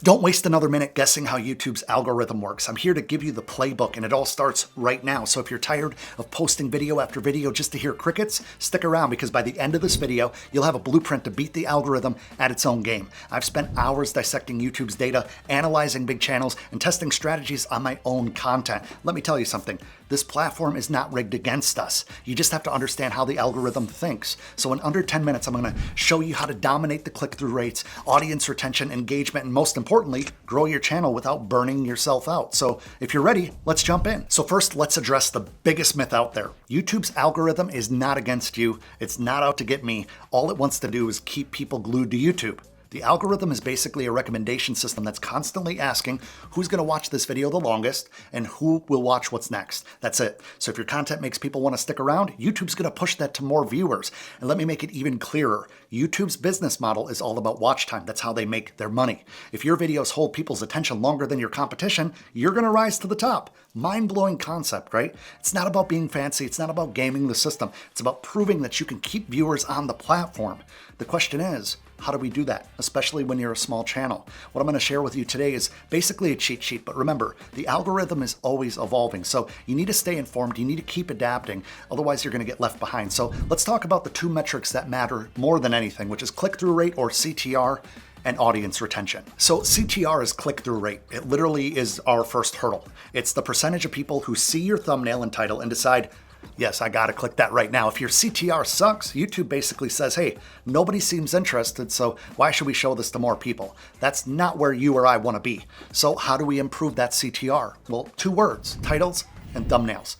Don't waste another minute guessing how YouTube's algorithm works. I'm here to give you the playbook, and it all starts right now. So if you're tired of posting video after video just to hear crickets, stick around, because by the end of this video, you'll have a blueprint to beat the algorithm at its own game. I've spent hours dissecting YouTube's data, analyzing big channels, and testing strategies on my own content. Let me tell you something. This platform is not rigged against us. You just have to understand how the algorithm thinks. So in under 10 minutes, I'm going to show you how to dominate the click-through rates, audience retention, engagement, and most importantly, grow your channel without burning yourself out. So if you're ready, let's jump in. So first, let's address the biggest myth out there. YouTube's algorithm is not against you. It's not out to get me. All it wants to do is keep people glued to YouTube. The algorithm is basically a recommendation system that's constantly asking who's going to watch this video the longest and who will watch what's next. That's it. So if your content makes people want to stick around, YouTube's going to push that to more viewers. And let me make it even clearer. YouTube's business model is all about watch time. That's how they make their money. If your videos hold people's attention longer than your competition, you're going to rise to the top. Mind-blowing concept, right? It's not about being fancy. It's not about gaming the system. It's about proving that you can keep viewers on the platform. The question is, how do we do that, especially when you're a small channel? What I'm going to share with you today is basically a cheat sheet, but remember, the algorithm is always evolving, so you need to stay informed, you need to keep adapting, otherwise you're going to get left behind. So let's talk about the two metrics that matter more than anything, which is click-through rate, or CTR, and audience retention. So CTR is click-through rate. It literally is our first hurdle. It's the percentage of people who see your thumbnail and title and decide, yes, I gotta click that right now. If your CTR sucks, YouTube basically says, hey, nobody seems interested, so why should we show this to more people? That's not where you or I wanna be. So how do we improve that CTR? Well, two words: titles and thumbnails.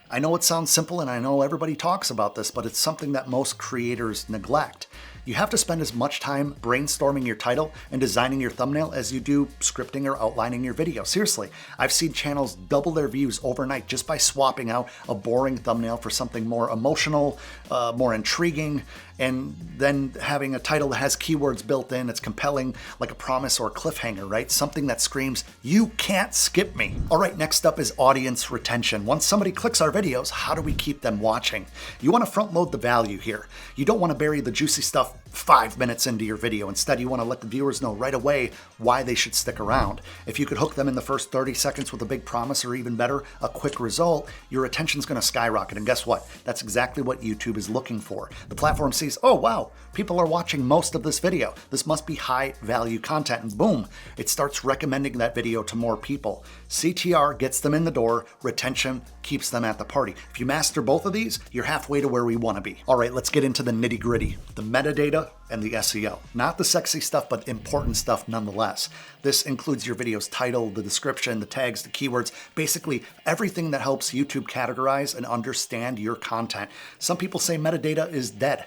I know it sounds simple and I know everybody talks about this, but it's something that most creators neglect. You have to spend as much time brainstorming your title and designing your thumbnail as you do scripting or outlining your video. Seriously, I've seen channels double their views overnight just by swapping out a boring thumbnail for something more emotional, more intriguing, and then having a title that has keywords built in. It's compelling, like a promise or a cliffhanger, right? Something that screams, you can't skip me. All right, next up is audience retention. Once somebody clicks our videos, how do we keep them watching? You want to front load the value here. You don't want to bury the juicy stuff 5 minutes into your video. Instead, you want to let the viewers know right away why they should stick around. If you could hook them in the first 30 seconds with a big promise, or even better, a quick result, your attention's going to skyrocket. And guess what? That's exactly what YouTube is looking for. The platform sees, oh wow, people are watching most of this video. This must be high value content, and boom, it starts recommending that video to more people. CTR gets them in the door, retention keeps them at the party. If you master both of these, you're halfway to where we want to be. All right, let's get into the nitty gritty, the metadata and the SEO. Not the sexy stuff, but important stuff nonetheless. This includes your video's title, the description, the tags, the keywords, basically everything that helps YouTube categorize and understand your content. Some people say metadata is dead.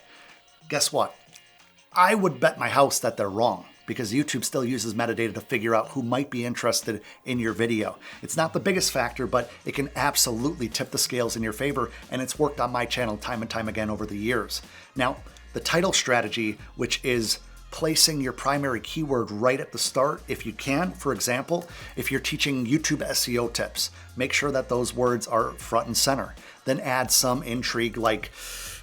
Guess what? I would bet my house that they're wrong, because YouTube still uses metadata to figure out who might be interested in your video. It's not the biggest factor, but it can absolutely tip the scales in your favor, and it's worked on my channel time and time again over the years. Now, the title strategy, which is placing your primary keyword right at the start if you can. For example, if you're teaching YouTube SEO tips, make sure that those words are front and center. Then add some intrigue like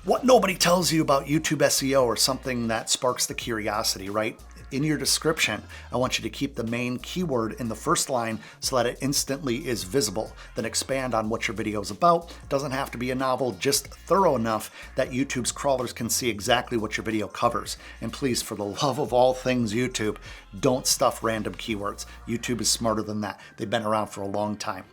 what nobody tells you about YouTube SEO, or something that sparks the curiosity, right? In your description, I want you to keep the main keyword in the first line so that it instantly is visible. Then expand on what your video is about. It doesn't have to be a novel, just thorough enough that YouTube's crawlers can see exactly what your video covers. And please, for the love of all things YouTube, don't stuff random keywords. YouTube is smarter than that. They've been around for a long time.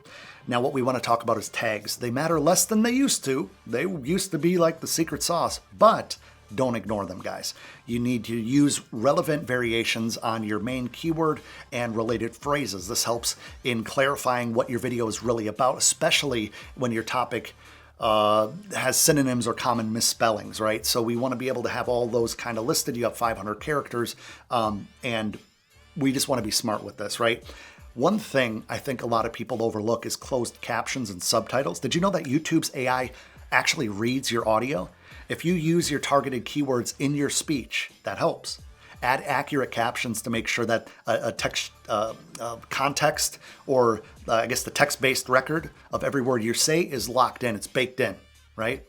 Now, what we want to talk about is tags. They matter less than they used to. They used to be like the secret sauce, but don't ignore them, guys. You need to use relevant variations on your main keyword and related phrases. This helps in clarifying what your video is really about, especially when your topic has synonyms or common misspellings, right? So we want to be able to have all those kind of listed. You have 500 characters, and we just want to be smart with this, right? One thing I think a lot of people overlook is closed captions and subtitles. Did you know that YouTube's AI actually reads your audio? If you use your targeted keywords in your speech, that helps. Add accurate captions to make sure that a text context, or I guess the text-based record of every word you say is locked in, it's baked in, right?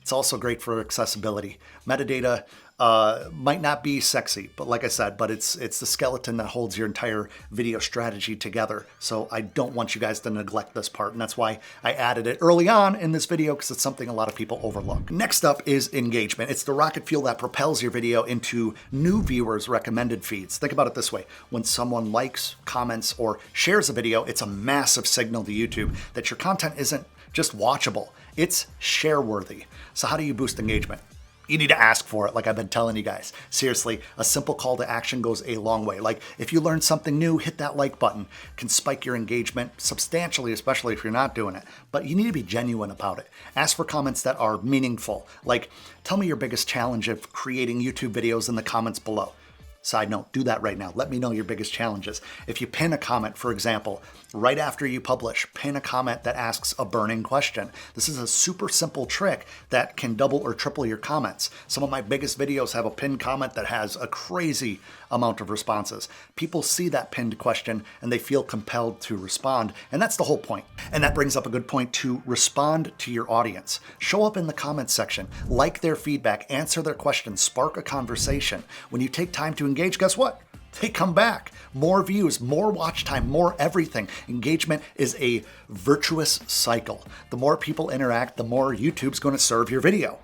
It's also great for accessibility. Metadata Might not be sexy, but like I said, but it's the skeleton that holds your entire video strategy together. So I don't want you guys to neglect this part, and that's why I added it early on in this video, because it's something a lot of people overlook. Next up is engagement. It's the rocket fuel that propels your video into new viewers' recommended feeds. Think about it this way. When someone likes, comments, or shares a video, it's a massive signal to YouTube that your content isn't just watchable, it's share-worthy. So how do you boost engagement? You need to ask for it, like I've been telling you guys. Seriously, a simple call to action goes a long way. Like, if you learn something new, hit that like button. Can spike your engagement substantially, especially if you're not doing it. But you need to be genuine about it. Ask for comments that are meaningful. Like, tell me your biggest challenge of creating YouTube videos in the comments below. Side note, do that right now. Let me know your biggest challenges. If you pin a comment, for example, right after you publish, pin a comment that asks a burning question. This is a super simple trick that can double or triple your comments. Some of my biggest videos have a pinned comment that has a crazy amount of responses. People see that pinned question and they feel compelled to respond, and that's the whole point. And that brings up a good point to respond to your audience. Show up in the comments section, like their feedback, answer their questions, spark a conversation. When you take time to engage, guess what? They come back. More views, more watch time, more everything. Engagement is a virtuous cycle. The more people interact, the more YouTube's going to serve your video.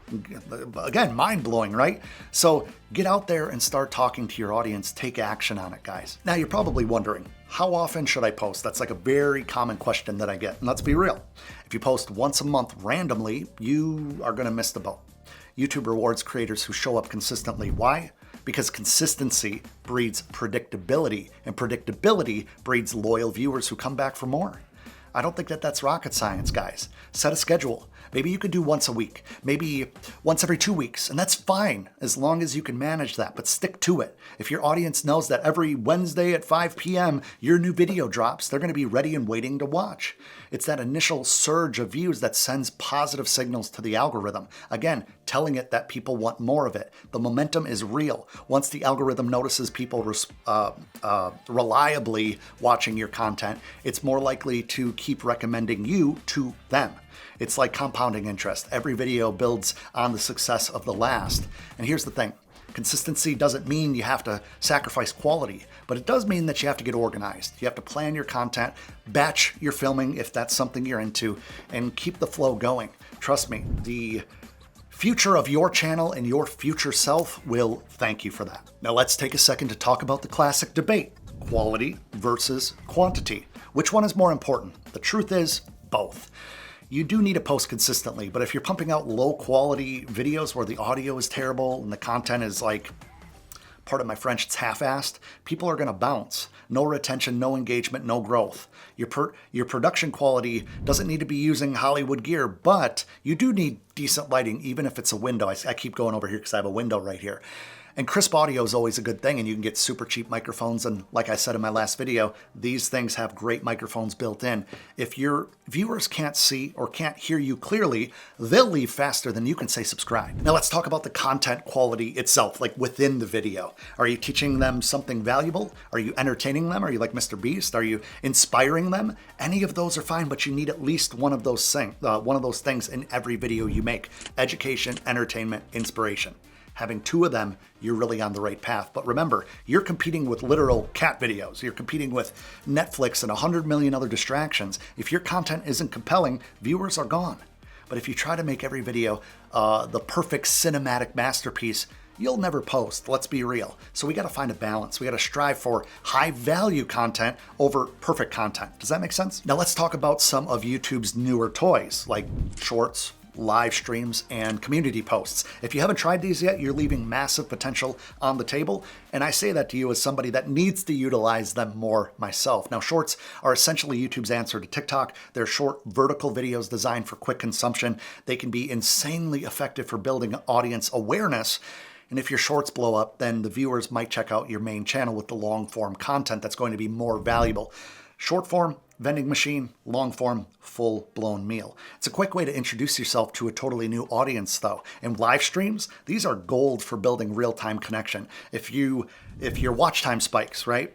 Again, mind-blowing, right? So get out there and start talking to your audience. Take action on it, guys. Now, you're probably wondering, how often should I post? That's like a very common question that I get. And let's be real. If you post once a month randomly, you are going to miss the boat. YouTube rewards creators who show up consistently. Why? Because consistency breeds predictability, and predictability breeds loyal viewers who come back for more. I don't think that that's rocket science, guys. Set a schedule. Maybe you could do once a week, maybe once every 2 weeks, and that's fine as long as you can manage that, but stick to it. If your audience knows that every Wednesday at 5 p.m. your new video drops, they're going to be ready and waiting to watch. It's that initial surge of views that sends positive signals to the algorithm. Again, telling it that people want more of it. The momentum is real. Once the algorithm notices people reliably watching your content, it's more likely to keep recommending you to them. It's like compounding interest. Every video builds on the success of the last. And here's the thing. Consistency doesn't mean you have to sacrifice quality, but it does mean that you have to get organized. You have to plan your content, batch your filming if that's something you're into, and keep the flow going. Trust me, the future of your channel and your future self will thank you for that. Now let's take a second to talk about the classic debate, quality versus quantity. Which one is more important? The truth is both. You do need to post consistently, but if you're pumping out low quality videos where the audio is terrible and the content is like, pardon my French, it's half-assed, people are going to bounce. No retention, no engagement, no growth. Your production quality doesn't need to be using Hollywood gear, but you do need decent lighting, even if it's a window. I keep going over here because I have a window right here. And crisp audio is always a good thing, and you can get super cheap microphones. And like I said in my last video, these things have great microphones built in. If your viewers can't see or can't hear you clearly, they'll leave faster than you can say subscribe. Now let's talk about the content quality itself, like within the video. Are you teaching them something valuable? Are you entertaining them? Are you like Mr. Beast? Are you inspiring them? Any of those are fine, but you need at least one of those things in every video you make. Education, entertainment, inspiration. Having two of them, you're really on the right path. But remember, you're competing with literal cat videos. You're competing with Netflix and 100 million other distractions. If your content isn't compelling, viewers are gone. But if you try to make every video the perfect cinematic masterpiece, you'll never post. Let's be real. So we got to find a balance. We got to strive for high value content over perfect content. Does that make sense? Now let's talk about some of YouTube's newer toys, like shorts, live streams, and community posts. If you haven't tried these yet, you're leaving massive potential on the table, and I say that to you as somebody that needs to utilize them more myself. Now, shorts are essentially YouTube's answer to TikTok. They're short vertical videos designed for quick consumption. They can be insanely effective for building audience awareness. And if your shorts blow up, then the viewers might check out your main channel with the long form content that's going to be more valuable. Short form, vending machine, long form, full-blown meal. It's a quick way to introduce yourself to a totally new audience though. And live streams, these are gold for building real-time connection. If your watch time spikes, right?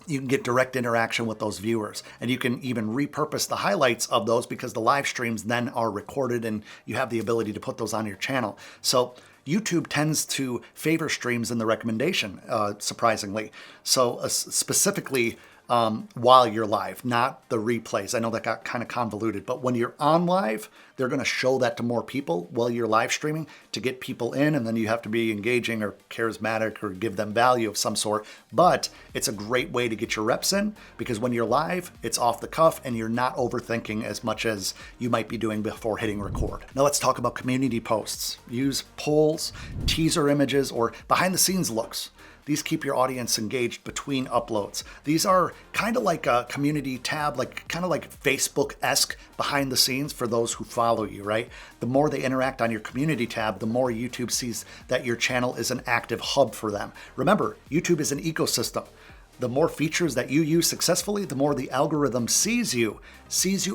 You can get direct interaction with those viewers, and you can even repurpose the highlights of those because the live streams then are recorded and you have the ability to put those on your channel. So YouTube tends to favor streams in the recommendation, surprisingly. So specifically, while you're live, not the replays. I know that got kind of convoluted, but when you're on live, they're going to show that to more people while you're live streaming to get people in, and then you have to be engaging or charismatic or give them value of some sort. But it's a great way to get your reps in, because when you're live, it's off the cuff and you're not overthinking as much as you might be doing before hitting record. Now let's talk about community posts. Use polls, teaser images, or behind the scenes looks. These keep your audience engaged between uploads. These are kind of like a community tab, kind of like Facebook-esque behind the scenes for those who follow you, right? The more they interact on your community tab, the more YouTube sees that your channel is an active hub for them. Remember, YouTube is an ecosystem. The more features that you use successfully, the more the algorithm sees you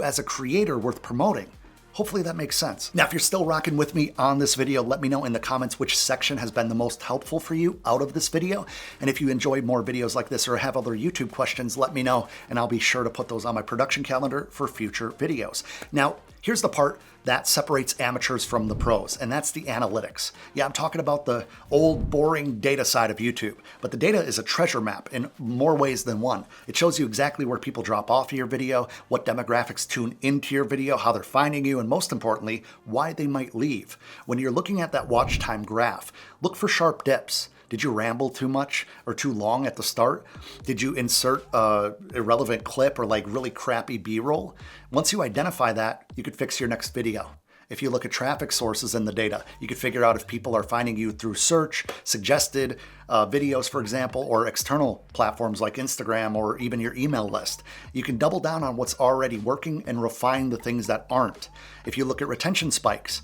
as a creator worth promoting. Hopefully that makes sense. Now, if you're still rocking with me on this video, let me know in the comments which section has been the most helpful for you out of this video. And if you enjoy more videos like this or have other YouTube questions, let me know, and I'll be sure to put those on my production calendar for future videos. Now, here's the part that separates amateurs from the pros, and that's the analytics. Yeah, I'm talking about the old, boring data side of YouTube, but the data is a treasure map in more ways than one. It shows you exactly where people drop off of your video, what demographics tune into your video, how they're finding you, and most importantly, why they might leave. When you're looking at that watch time graph, look for sharp dips. Did you ramble too much or too long at the start? Did you insert a irrelevant clip or like really crappy B-roll? Once you identify that, you could fix your next video. If you look at traffic sources in the data, you could figure out if people are finding you through search, suggested videos, for example, or external platforms like Instagram or even your email list. You can double down on what's already working and refine the things that aren't. If you look at retention spikes,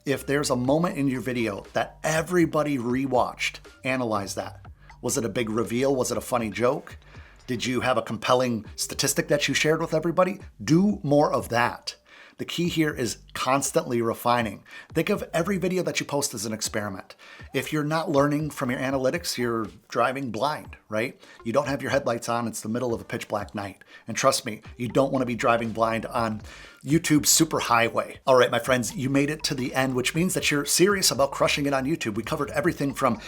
if there's a moment in your video that everybody rewatched, analyze that. Was it a big reveal? Was it a funny joke? Did you have a compelling statistic that you shared with everybody? Do more of that. The key here is constantly refining. Think of every video that you post as an experiment. If you're not learning from your analytics, you're driving blind, right? You don't have your headlights on. It's the middle of a pitch black night. And trust me, you don't want to be driving blind on YouTube's superhighway. All right, my friends, you made it to the end, which means that you're serious about crushing it on YouTube. We covered everything from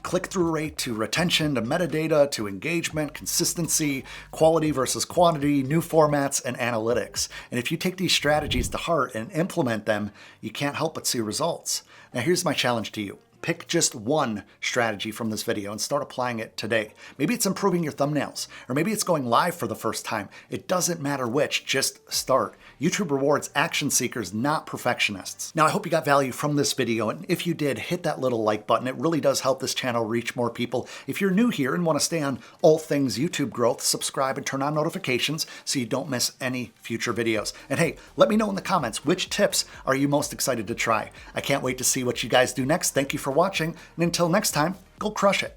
click-through rate to retention to metadata to engagement, consistency, quality versus quantity, new formats, and analytics. And if you take these strategies to heart and implement them, you can't help but see results. Now here's my challenge to you. Pick just one strategy from this video and start applying it today. Maybe it's improving your thumbnails, or maybe it's going live for the first time. It doesn't matter which, just start. YouTube rewards action seekers, not perfectionists. Now, I hope you got value from this video, and if you did, hit that little like button. It really does help this channel reach more people. If you're new here and want to stay on all things YouTube growth, subscribe and turn on notifications so you don't miss any future videos. And hey, let me know in the comments, which tips are you most excited to try? I can't wait to see what you guys do next. Thank you for watching, and until next time, go crush it.